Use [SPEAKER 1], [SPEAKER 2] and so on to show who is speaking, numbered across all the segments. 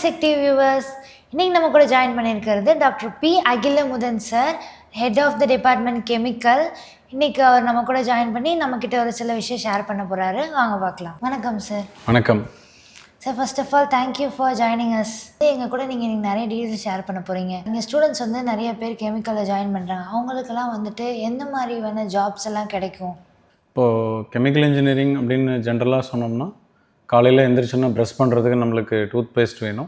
[SPEAKER 1] Sector viewers, இன்னைக்கு நம்ம கூட ஜாயின் பண்ணியிருக்கிறது doctor B Akilamudhan sir, head of the department chemical. இன்னைக்கு அவர் நம்ம கூட ஜாயின் பண்ணி நம்மக்கிட்ட ஒரு சில விஷயம் ஷேர் பண்ண போகிறாரு. வாங்க பார்க்கலாம். வணக்கம் சார்.
[SPEAKER 2] வணக்கம்
[SPEAKER 1] sir. First of all thank you for joining us. எங்கள் கூட நீங்கள் நிறைய டீட்டெயில்ஸ் ஷேர் பண்ண போகிறீங்க. எங்கள் ஸ்டூடெண்ட்ஸ் வந்து நிறைய பேர் கெமிக்கலில் ஜாயின் பண்ணுறாங்க. அவங்களுக்கெல்லாம் வந்துட்டு எந்த மாதிரியான ஜாப்ஸ் எல்லாம் கிடைக்கும்?
[SPEAKER 2] இப்போது கெமிக்கல் இன்ஜினியரிங் அப்படின்னு ஜென்ரலாக சொன்னோம்னா, காலையில் எந்திரிச்சோன்னா ப்ரஷ் பண்ணுறதுக்கு நம்மளுக்கு டூத் பேஸ்ட் வேணும்,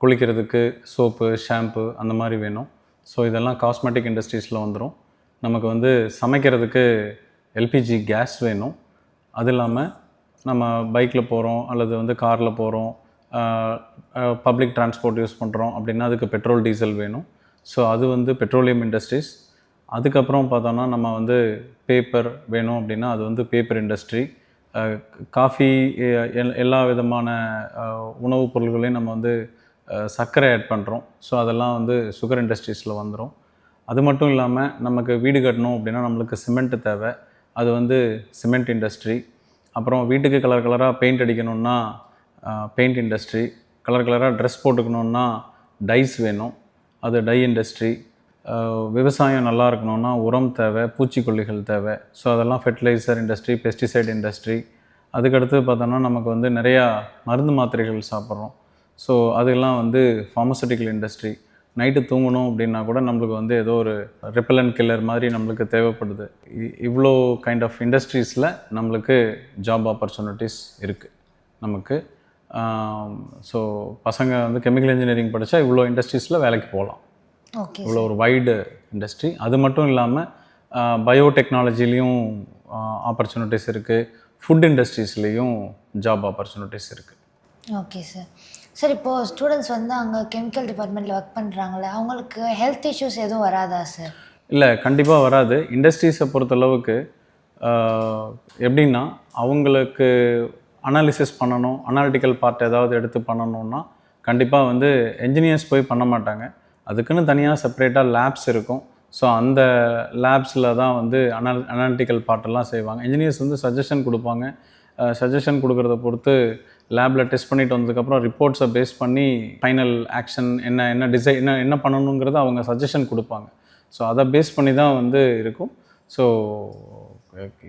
[SPEAKER 2] குளிக்கிறதுக்கு சோப்பு, ஷாம்பு அந்த மாதிரி வேணும். ஸோ இதெல்லாம் காஸ்மெட்டிக் இண்டஸ்ட்ரீஸில் வந்துடும். நமக்கு வந்து சமைக்கிறதுக்கு எல்பிஜி கேஸ் வேணும். அது இல்லாமல் நம்ம பைக்கில் போகிறோம் அல்லது வந்து காரில் போகிறோம், பப்ளிக் டிரான்ஸ்போர்ட் யூஸ் பண்ணுறோம் அப்படின்னா அதுக்கு பெட்ரோல் டீசல் வேணும். ஸோ அது வந்து பெட்ரோலியம் இண்டஸ்ட்ரீஸ். அதுக்கப்புறம் பார்த்தோன்னா நம்ம வந்து பேப்பர் வேணும் அப்படின்னா அது வந்து பேப்பர் இண்டஸ்ட்ரி. காஃபி, எல்லா விதமான உணவுப் பொருள்களையும் நம்ம வந்து சர்க்கரை ஆட் பண்ணுறோம். ஸோ அதெல்லாம் வந்து சுகர் இண்டஸ்ட்ரீஸில் வந்துடும். அது மட்டும் இல்லாமல் நமக்கு வீடு கட்டணும் அப்படின்னா நம்மளுக்கு சிமெண்ட்டு தேவை. அது வந்து சிமெண்ட் இண்டஸ்ட்ரி. அப்புறம் வீட்டுக்கு கலர் கலராக பெயிண்ட் அடிக்கணுன்னா பெயிண்ட் இண்டஸ்ட்ரி. கலர் கலராக ட்ரெஸ் போட்டுக்கணுன்னா டைஸ் வேணும், அது டை இண்டஸ்ட்ரி. விவசாயம் நல்லா இருக்கணும்னா உரம் தேவை, பூச்சிக்கொல்லிகள் தேவை. ஸோ அதெல்லாம் ஃபெர்டிலைசர் இண்டஸ்ட்ரி, பெஸ்டிசைட் இண்டஸ்ட்ரி. அதுக்கடுத்து பார்த்தோன்னா நமக்கு வந்து நிறையா மருந்து மாத்திரைகள் சாப்பிட்றோம். ஸோ அதெல்லாம் வந்து ஃபார்மசூட்டிக்கல் இண்டஸ்ட்ரி. நைட்டு தூங்கணும் அப்படின்னா கூட நம்மளுக்கு வந்து ஏதோ ஒரு ரிப்பலண்ட் கில்லர் மாதிரி நம்மளுக்கு தேவைப்படுது. இவ்வளோ கைண்ட் ஆஃப் இண்டஸ்ட்ரீஸில் நம்மளுக்கு ஜாப் ஆப்பர்ச்சுனிட்டிஸ் இருக்குது நமக்கு. ஸோ பசங்க வந்து கெமிக்கல் இன்ஜினியரிங் படித்தா இவ்வளோ இண்டஸ்ட்ரீஸில் வேலைக்கு போகலாம். இவ்வளோ ஒரு வைடு இண்டஸ்ட்ரி. அது மட்டும் இல்லாமல் பயோடெக்னாலஜிலையும் ஆப்பர்ச்சுனிட்டிஸ் இருக்குது, ஃபுட் இண்டஸ்ட்ரீஸ்லேயும் ஜாப் ஆப்பர்ச்சுனிட்டிஸ் இருக்குது.
[SPEAKER 1] Okay sir. சார், இப்போது ஸ்டூடெண்ட்ஸ் வந்து அங்கே கெமிக்கல் டிபார்ட்மெண்ட்டில் ஒர்க் பண்ணுறாங்களே, அவங்களுக்கு ஹெல்த் இஷ்யூஸ் எதுவும் வராதா சார்?
[SPEAKER 2] இல்லை, கண்டிப்பாக வராது. இண்டஸ்ட்ரீஸை பொறுத்தளவுக்கு எப்படின்னா அவங்களுக்கு அனாலிசிஸ் பண்ணணும், அனாலிட்டிக்கல் பார்ட் ஏதாவது எடுத்து பண்ணணுன்னா கண்டிப்பாக வந்து என்ஜினியர்ஸ் போய் பண்ண மாட்டாங்க. அதுக்குன்னு தனியாக செப்பரேட்டாக லேப்ஸ் இருக்கும். ஸோ அந்த லேப்ஸில் தான் வந்து அனாலிட்டிக்கல் பார்ட்டெல்லாம் செய்வாங்க. இன்ஜினியர்ஸ் வந்து சஜஷன் கொடுப்பாங்க. சஜஷன் கொடுக்குறத பொறுத்து லேபில் டெஸ்ட் பண்ணிட்டு வந்ததுக்கப்புறம் ரிப்போர்ட்ஸை பேஸ் பண்ணி ஃபைனல் ஆக்ஷன் என்ன டிசைன் என்ன பண்ணணுங்கிறத அவங்க சஜஷன் கொடுப்பாங்க. ஸோ அதை பேஸ் பண்ணி தான் வந்து இருக்கும். ஸோ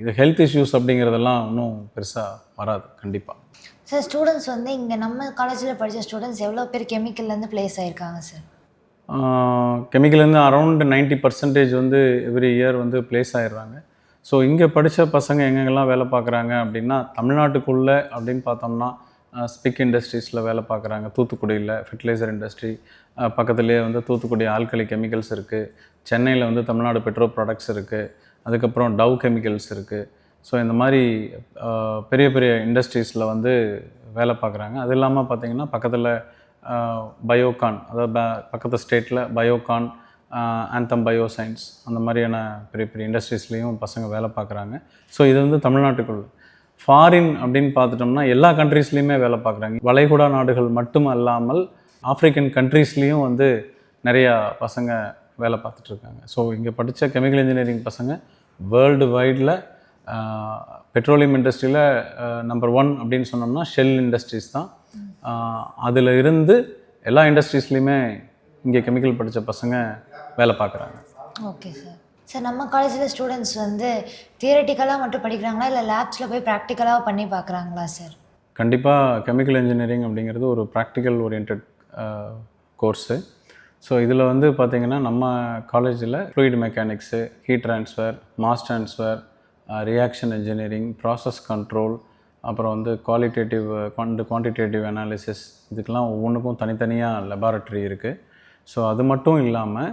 [SPEAKER 2] இது ஹெல்த் இஷ்யூஸ் அப்படிங்கிறதெல்லாம் இன்னும் பெருசாக வராது கண்டிப்பாக.
[SPEAKER 1] சார், ஸ்டூடெண்ட்ஸ் வந்து இங்கே நம்ம காலேஜில் படித்த ஸ்டூடெண்ட்ஸ் எவ்வளோ பேர் கெமிக்கல்லேருந்து ப்ளேஸ் ஆகிருக்காங்க சார்?
[SPEAKER 2] கெமிக்கல்லேருந்து அரௌண்ட் 90% வந்து எவ்ரி இயர் வந்து ப்ளேஸ் ஆகிடுறாங்க. ஸோ இங்கே படித்த பசங்க எங்கெங்கெல்லாம் வேலை பார்க்குறாங்க அப்படின்னா, தமிழ்நாட்டுக்குள்ளே அப்படின்னு பார்த்தோம்னா ஸ்பிக் இண்டஸ்ட்ரீஸில் வேலை பார்க்குறாங்க. தூத்துக்குடியில் ஃபெர்டிலைசர் இண்டஸ்ட்ரி, பக்கத்துலேயே வந்து தூத்துக்குடி ஆல்கலி கெமிக்கல்ஸ் இருக்குது. சென்னையில் வந்து தமிழ்நாடு பெட்ரோ ப்ராடக்ட்ஸ் இருக்குது. அதுக்கப்புறம் டவ் கெமிக்கல்ஸ் இருக்குது. ஸோ இந்த மாதிரி பெரிய பெரிய இண்டஸ்ட்ரீஸில் வந்து வேலை பார்க்குறாங்க. அது இல்லாமல் பார்த்திங்கன்னா பக்கத்தில் பயோகான், அதாவது பக்கத்து ஸ்டேட்டில் பயோகான், ஆந்தம் பயோசைன்ஸ், அந்த மாதிரியான பெரிய பெரிய இண்டஸ்ட்ரீஸ்லேயும் பசங்க வேலை பார்க்குறாங்க. ஸோ இது வந்து தமிழ்நாட்டுக்குள். ஃபாரின் அப்படின்னு பார்த்துட்டோம்னா எல்லா கண்ட்ரீஸ்லேயுமே வேலை பார்க்குறாங்க. வளைகுடா நாடுகள் மட்டும் அல்லாமல் ஆஃப்ரிக்கன் கண்ட்ரீஸ்லேயும் வந்து நிறையா பசங்க வேலை பார்த்துட்ருக்காங்க. ஸோ இங்கே படித்த கெமிக்கல் இன்ஜினியரிங் பசங்க வேர்ல்டு வைடில் பெட்ரோலியம் இண்டஸ்ட்ரியில் நம்பர் 1 அப்படின்னு சொன்னோம்னா ஷெல் இண்டஸ்ட்ரீஸ் தான். அதில் இருந்து எல்லா இண்டஸ்ட்ரீஸ்லேயுமே இங்கே கெமிக்கல் படித்த பசங்க வேலை பார்க்குறாங்க.
[SPEAKER 1] Okay sir. சார், நம்ம காலேஜில் ஸ்டூடெண்ட்ஸ் வந்து தியரட்டிக்கலாக மட்டும் படிக்கிறாங்களா, இல்லை லேப்ஸில் போய் ப்ராக்டிக்கலாக பண்ணி பார்க்குறாங்களா சார்?
[SPEAKER 2] கண்டிப்பாக கெமிக்கல் இன்ஜினியரிங் அப்படிங்கிறது ஒரு ப்ராக்டிக்கல் ஓரியன்ட் கோர்ஸு. ஸோ இதில் வந்து பார்த்திங்கன்னா நம்ம காலேஜில் fluid mechanics, heat transfer, mass transfer, reaction engineering, process control, அப்புறம் வந்து குவாலிட்டேட்டிவ் குவான்டிடேட்டிவ் அனாலிசிஸ், இதுக்கெல்லாம் ஒவ்வொன்றுக்கும் தனித்தனியாக லெபார்ட்ரி இருக்குது. ஸோ அது மட்டும் இல்லாமல்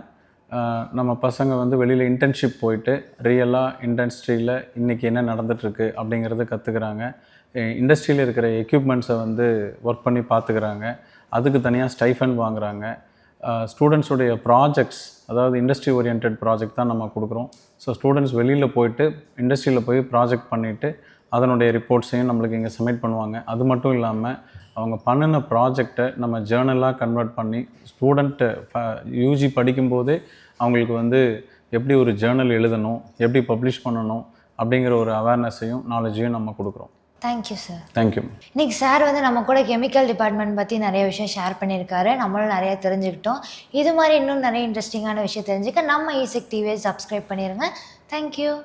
[SPEAKER 2] நம்ம பசங்க வந்து வெளியில் இன்டர்ன்ஷிப் போயிட்டு ரியலாக இண்டஸ்ட்ரியில் இன்றைக்கி என்ன நடந்துகிட்ருக்கு அப்படிங்கிறத கற்றுக்குறாங்க. இண்டஸ்ட்ரியில் இருக்கிற எக்யூப்மெண்ட்ஸை வந்து ஒர்க் பண்ணி பார்த்துக்கிறாங்க. அதுக்கு தனியாக ஸ்டைஃபண்ட் வாங்குகிறாங்க. ஸ்டூடெண்ட்ஸுடைய ப்ராஜெக்ட்ஸ், அதாவது இண்டஸ்ட்ரி ஓரியன்ட் ப்ராஜெக்ட் தான் நம்ம கொடுக்குறோம். ஸோ ஸ்டூடெண்ட்ஸ் வெளியில் போயிட்டு இண்டஸ்ட்ரியில் போய் ப்ராஜெக்ட் பண்ணிவிட்டு அதனுடைய ரிப்போர்ட்ஸையும் நம்மளுக்கு இங்கே சப்மிட் பண்ணுவாங்க. அது மட்டும் இல்லாமல் அவங்க பண்ணின ப்ராஜெக்டை நம்ம ஜேர்னலாக கன்வெர்ட் பண்ணி ஸ்டூடெண்ட்டு யூஜி படிக்கும்போதே அவங்களுக்கு வந்து எப்படி ஒரு ஜேர்னல் எழுதணும், எப்படி பப்ளிஷ் பண்ணணும் அப்படிங்கிற ஒரு அவேர்னஸையும் நாலேஜையும் நம்ம கொடுக்குறோம்.
[SPEAKER 1] Thank you sir.
[SPEAKER 2] தேங்க்யூ.
[SPEAKER 1] இன்னைக்கு சார் வந்து நம்ம கூட கெமிக்கல் டிபார்ட்மெண்ட் பற்றி நிறைய விஷயம் ஷேர் பண்ணியிருக்காரு. நம்மளும் நிறைய தெரிஞ்சுக்கிட்டோம். இது மாதிரி இன்னும் நிறைய இன்ட்ரெஸ்டிங்கான விஷயம் தெரிஞ்சுக்க நம்ம இசெக் டிவியை சப்ஸ்கிரைப் பண்ணிடுங்க. தேங்க்யூ.